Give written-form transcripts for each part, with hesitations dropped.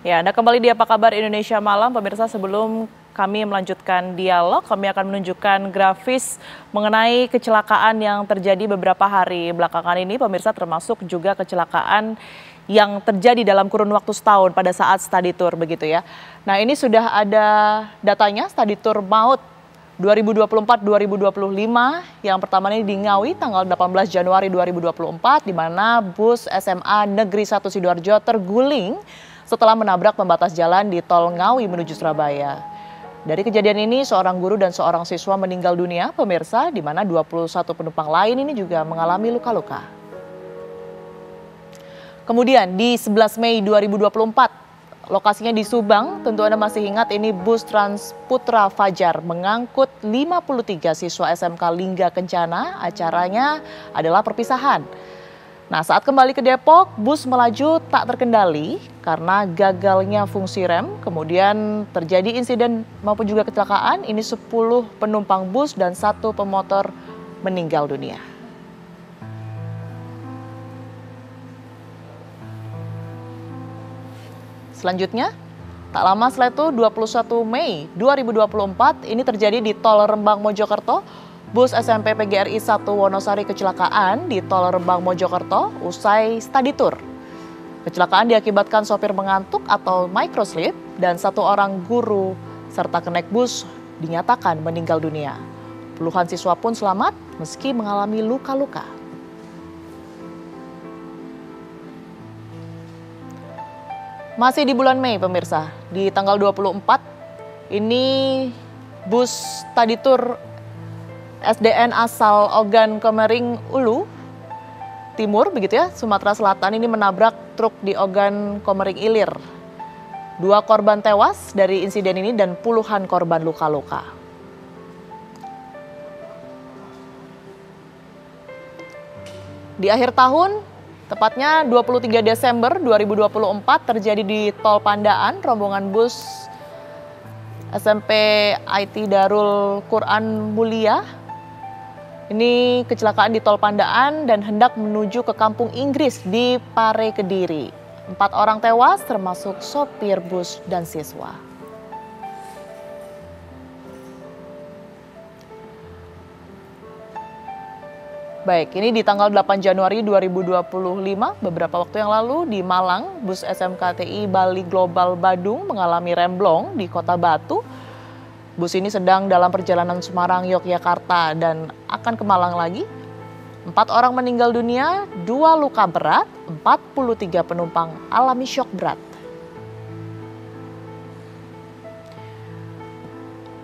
Ya, Anda kembali di Apa Kabar Indonesia Malam. Pemirsa, sebelum kami melanjutkan dialog, kami akan menunjukkan grafis mengenai kecelakaan yang terjadi beberapa hari belakangan ini. Pemirsa, termasuk juga kecelakaan yang terjadi dalam kurun waktu setahun pada saat study tour begitu ya. Nah, ini sudah ada datanya study tour maut 2024-2025. Yang pertama ini di Ngawi tanggal 18 Januari 2024 di mana bus SMA Negeri 1 Sidoarjo terguling setelah menabrak pembatas jalan di tol Ngawi menuju Surabaya. Dari kejadian ini seorang guru dan seorang siswa meninggal dunia, pemirsa, di mana 21 penumpang lain ini juga mengalami luka-luka. Kemudian di 11 Mei 2024, lokasinya di Subang, tentu Anda masih ingat ini bus Trans Putra Fajar mengangkut 53 siswa SMK Lingga Kencana, acaranya adalah perpisahan. Nah, saat kembali ke Depok, bus melaju tak terkendali karena gagalnya fungsi rem. Kemudian terjadi insiden maupun juga kecelakaan. Ini 10 penumpang bus dan 1 pemotor meninggal dunia. Selanjutnya, tak lama setelah itu 21 Mei 2024 ini terjadi di tol Rembang Mojokerto. Bus SMP PGRI 1 Wonosari kecelakaan di tol Rembang Mojokerto usai study tour. Kecelakaan diakibatkan sopir mengantuk atau microslip dan 1 orang guru serta kenek bus dinyatakan meninggal dunia. Puluhan siswa pun selamat meski mengalami luka-luka. Masih di bulan Mei pemirsa, di tanggal 24 ini bus study tour SDN asal Ogan Komering Ulu Timur begitu ya, Sumatera Selatan ini menabrak truk di Ogan Komering Ilir. 2 korban tewas dari insiden ini dan puluhan korban luka-luka. Di akhir tahun, tepatnya 23 Desember 2024 terjadi di Tol Pandaan, rombongan bus SMP IT Darul Quran Mulia. Ini kecelakaan di Tol Pandaan dan hendak menuju ke Kampung Inggris di Pare, Kediri. 4 orang tewas termasuk sopir bus dan siswa. Baik, ini di tanggal 8 Januari 2025, beberapa waktu yang lalu di Malang, bus SMKTI Bali Global Badung mengalami remblong di Kota Batu. Bus ini sedang dalam perjalanan Semarang, Yogyakarta dan akan ke Malang lagi. 4 orang meninggal dunia, 2 luka berat, 43 penumpang alami syok berat.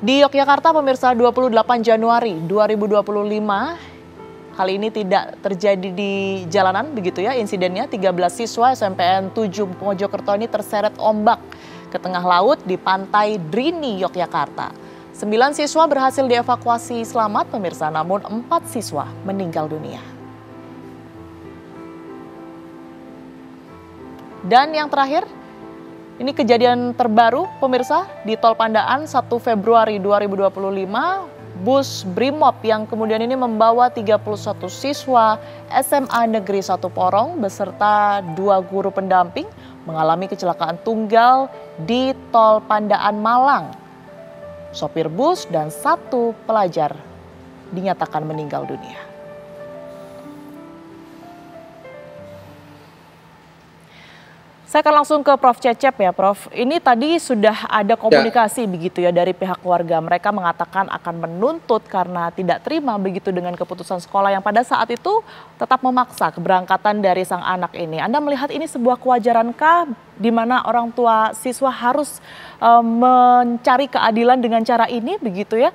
Di Yogyakarta pemirsa 28 Januari 2025, kali ini tidak terjadi di jalanan begitu ya insidennya. 13 siswa SMPN 7 Mojokerto ini terseret ombak ke tengah laut di pantai Drini, Yogyakarta. 9 siswa berhasil dievakuasi selamat pemirsa, namun 4 siswa meninggal dunia. Dan yang terakhir, ini kejadian terbaru pemirsa di Tol Pandaan 1 Februari 2025, bus Brimob yang kemudian ini membawa 31 siswa SMA Negeri 1 Porong beserta 2 guru pendamping mengalami kecelakaan tunggal di Tol Pandaan Malang. Sopir bus dan 1 pelajar dinyatakan meninggal dunia. Saya akan langsung ke Prof. Cecep ya, Prof. Ini tadi sudah ada komunikasi begitu ya dari pihak keluarga. Mereka mengatakan akan menuntut karena tidak terima begitu dengan keputusan sekolah yang pada saat itu tetap memaksa keberangkatan dari sang anak ini. Anda melihat ini sebuah kewajarankah di mana orang tua siswa harus mencari keadilan dengan cara ini begitu ya,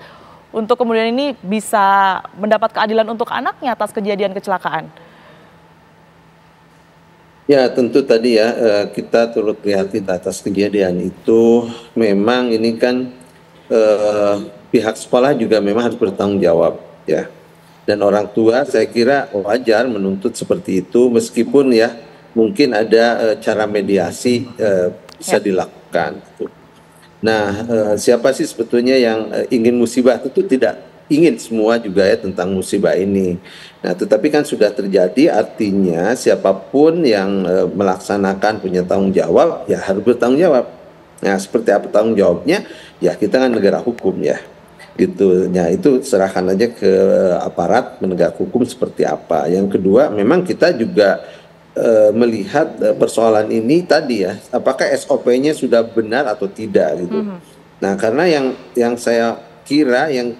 untuk kemudian ini bisa mendapat keadilan untuk anaknya atas kejadian kecelakaan? Ya tentu tadi ya kita turut prihatin atas kejadian itu. Memang ini kan pihak sekolah juga memang harus bertanggung jawab ya. Dan orang tua saya kira wajar menuntut seperti itu meskipun ya mungkin ada cara mediasi bisa dilakukan. Nah siapa sih sebetulnya yang ingin musibah itu tidak ingin semua juga ya tentang musibah ini. Nah, tetapi kan sudah terjadi, artinya siapapun yang melaksanakan punya tanggung jawab ya harus bertanggung jawab. Nah, seperti apa tanggung jawabnya? Ya kita kan negara hukum ya. Gitu. Nah, itu serahkan aja ke aparat penegak hukum seperti apa. Yang kedua, memang kita juga melihat persoalan ini tadi ya, apakah SOP-nya sudah benar atau tidak gitu. Nah, karena yang saya kira yang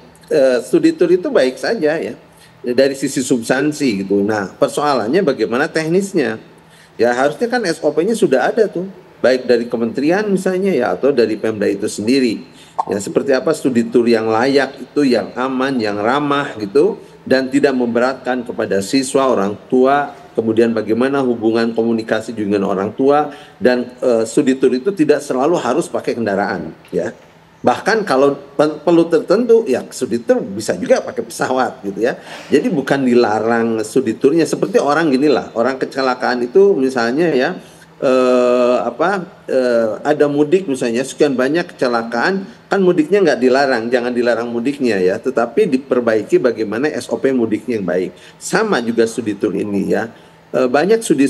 studi tur itu baik saja ya dari sisi substansi gitu. Nah, persoalannya bagaimana teknisnya. Ya harusnya kan SOP-nya sudah ada tuh, baik dari kementerian misalnya ya atau dari Pemda itu sendiri. Ya seperti apa studi tur yang layak itu, yang aman, yang ramah gitu, dan tidak memberatkan kepada siswa, orang tua, kemudian bagaimana hubungan komunikasi dengan orang tua, dan studi tur itu tidak selalu harus pakai kendaraan ya. Bahkan kalau perlu tertentu ya studi tur bisa juga pakai pesawat gitu ya. Jadi bukan dilarang studi turnya, seperti orang ginilah, orang kecelakaan itu misalnya ya ada mudik misalnya sekian banyak kecelakaan, kan mudiknya nggak dilarang, jangan dilarang mudiknya ya, tetapi diperbaiki bagaimana SOP mudiknya yang baik. Sama juga studi tur ini ya. Banyak studi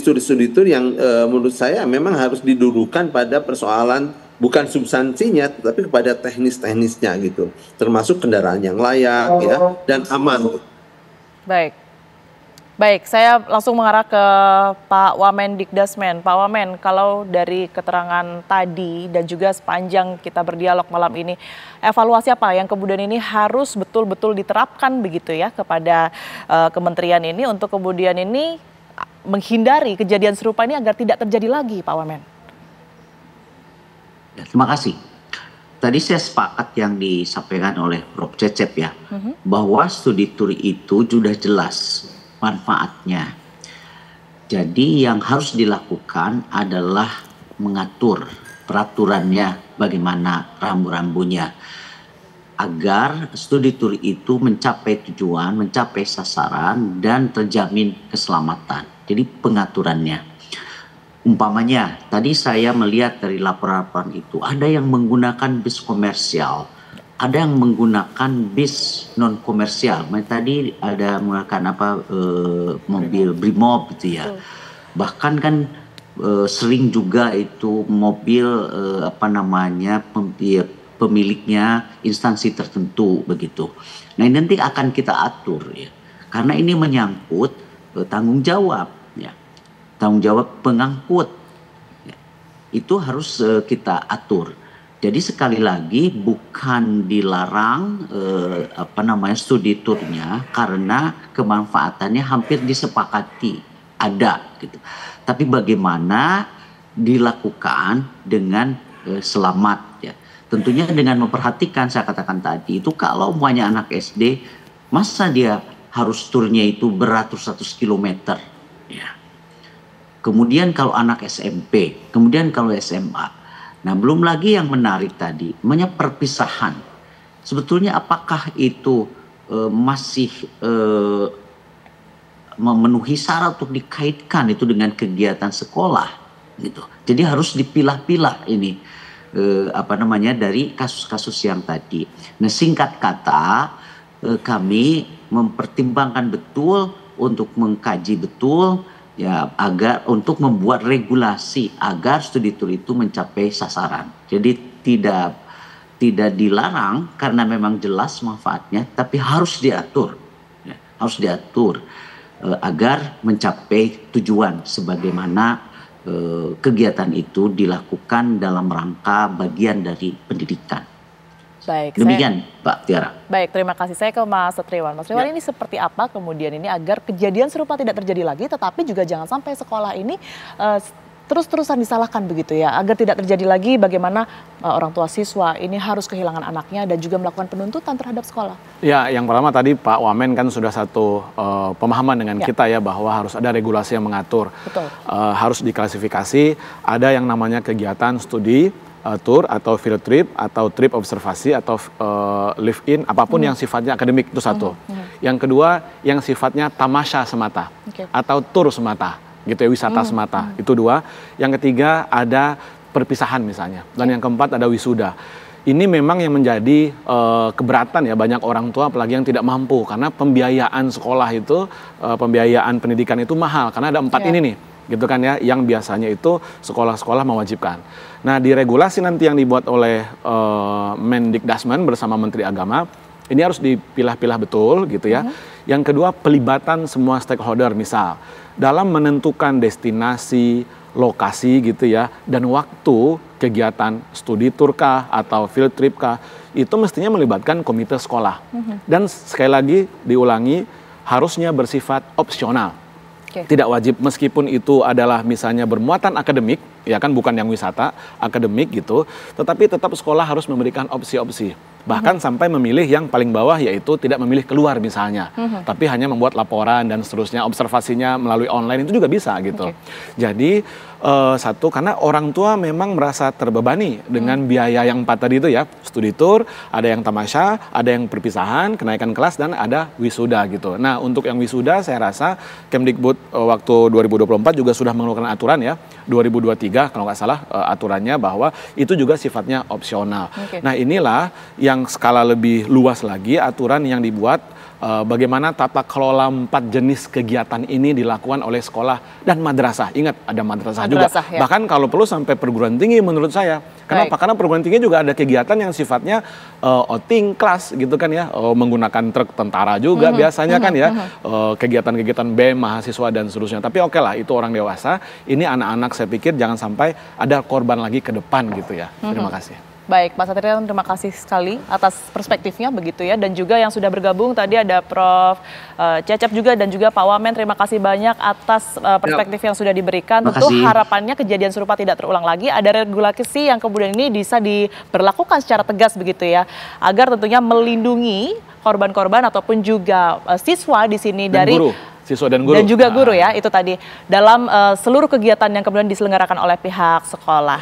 tur yang menurut saya memang harus didudukan pada persoalan bukan substansinya tetapi kepada teknis-teknisnya gitu, termasuk kendaraan yang layak ya dan aman. Baik, saya langsung mengarah ke Pak Wamen Dikdasmen. Pak Wamen, kalau dari keterangan tadi dan juga sepanjang kita berdialog malam ini, evaluasi apa yang kemudian ini harus betul-betul diterapkan begitu ya kepada kementerian ini untuk kemudian ini menghindari kejadian serupa ini agar tidak terjadi lagi, Pak Wamen? Ya, terima kasih. Tadi saya sepakat yang disampaikan oleh Prof. Cecep ya, bahwa studi tur itu sudah jelas manfaatnya. Jadi yang harus dilakukan adalah mengatur peraturannya, bagaimana rambu-rambunya, agar studi tur itu mencapai tujuan, mencapai sasaran, dan terjamin keselamatan. Jadi pengaturannya. Umpamanya, tadi saya melihat dari laporan-laporan itu, ada yang menggunakan bis komersial, ada yang menggunakan bis non komersial. Tadi ada menggunakan mobil Brimob gitu ya. Bahkan kan sering juga itu mobil pemiliknya instansi tertentu begitu. Nah ini nanti akan kita atur ya, karena ini menyangkut tanggung jawab ya, tanggung jawab pengangkut ya. Itu harus kita atur. Jadi sekali lagi bukan dilarang studi turnya karena kemanfaatannya hampir disepakati ada gitu. Tapi bagaimana dilakukan dengan selamat ya. Tentunya dengan memperhatikan, saya katakan tadi itu kalau umpamanya anak SD, masa dia harus turnya itu beratus-ratus kilometer ya. Kemudian kalau anak SMP, kemudian kalau SMA. Nah belum lagi yang menarik tadi, namanya perpisahan. Sebetulnya apakah itu masih memenuhi syarat untuk dikaitkan itu dengan kegiatan sekolah gitu. Jadi harus dipilah-pilah ini dari kasus-kasus yang tadi. Nah singkat kata kami mempertimbangkan betul untuk mengkaji betul ya, agar untuk membuat regulasi agar studi tur itu mencapai sasaran. Jadi tidak dilarang karena memang jelas manfaatnya, tapi harus diatur, ya, harus diatur agar mencapai tujuan sebagaimana kegiatan itu dilakukan dalam rangka bagian dari pendidikan. Baik, demikian Pak Tiara. Baik, terima kasih. Saya ke Mas Satriwan. Mas Satriwan, ini seperti apa kemudian ini agar kejadian serupa tidak terjadi lagi, tetapi juga jangan sampai sekolah ini terus-terusan disalahkan begitu ya, agar tidak terjadi lagi bagaimana orang tua siswa ini harus kehilangan anaknya dan juga melakukan penuntutan terhadap sekolah. Ya, yang pertama tadi Pak Wamen kan sudah satu pemahaman dengan kita ya, bahwa harus ada regulasi yang mengatur. Betul. Harus diklasifikasi, ada yang namanya kegiatan studi tour atau field trip atau trip observasi atau live in, apapun yang sifatnya akademik, itu satu. Yang kedua yang sifatnya tamasya semata atau tour semata gitu ya, wisata semata, itu dua. Yang ketiga ada perpisahan misalnya, dan yang keempat ada wisuda. ini memang yang menjadi keberatan ya banyak orang tua apalagi yang tidak mampu karena pembiayaan sekolah itu, pembiayaan pendidikan itu mahal karena ada 4 ini nih gitu kan ya, yang biasanya itu sekolah-sekolah mewajibkan. Nah di regulasi nanti yang dibuat oleh Mendikdasmen bersama Menteri Agama, ini harus dipilah-pilah betul gitu ya. Yang kedua, pelibatan semua stakeholder, misal dalam menentukan destinasi, lokasi gitu ya, dan waktu kegiatan studi tour kah atau field trip kah, itu mestinya melibatkan komite sekolah. Dan sekali lagi diulangi, harusnya bersifat opsional. Tidak wajib, meskipun itu adalah misalnya bermuatan akademik, ya kan, bukan yang wisata, akademik gitu, tetapi tetap sekolah harus memberikan opsi-opsi. Bahkan sampai memilih yang paling bawah, yaitu tidak memilih keluar misalnya, tapi hanya membuat laporan dan seterusnya, observasinya melalui online itu juga bisa gitu. Jadi satu, karena orang tua memang merasa terbebani dengan biaya yang 4 tadi itu ya, studi tour, ada yang tamasya, ada yang perpisahan, kenaikan kelas, dan ada wisuda gitu. Nah untuk yang wisuda saya rasa Kemdikbud waktu 2024 juga sudah mengeluarkan aturan ya, 2023 kalau nggak salah aturannya, bahwa itu juga sifatnya opsional. Nah inilah yang skala lebih luas lagi aturan yang dibuat bagaimana tata kelola 4 jenis kegiatan ini dilakukan oleh sekolah dan madrasah. Ingat, ada madrasah juga. Ya. Bahkan kalau perlu sampai perguruan tinggi menurut saya. Kenapa? Karena perguruan tinggi juga ada kegiatan yang sifatnya outing kelas gitu kan ya, menggunakan truk tentara juga biasanya kan ya, kegiatan-kegiatan BEM, mahasiswa dan seterusnya. Tapi oke lah, itu orang dewasa. Ini anak-anak saya pikir jangan sampai ada korban lagi ke depan gitu ya. Terima kasih. Baik, Pak Satria, terima kasih sekali atas perspektifnya begitu ya. Dan juga yang sudah bergabung tadi ada Prof. Cecep juga dan juga Pak Wamen. Terima kasih banyak atas perspektif yang sudah diberikan. Tentu harapannya kejadian serupa tidak terulang lagi. Ada regulasi yang kemudian ini bisa diberlakukan secara tegas begitu ya. Agar tentunya melindungi korban-korban ataupun juga siswa di sini dan dari guru. Siswa dan guru. Dan juga guru ya, itu tadi. Dalam seluruh kegiatan yang kemudian diselenggarakan oleh pihak sekolah.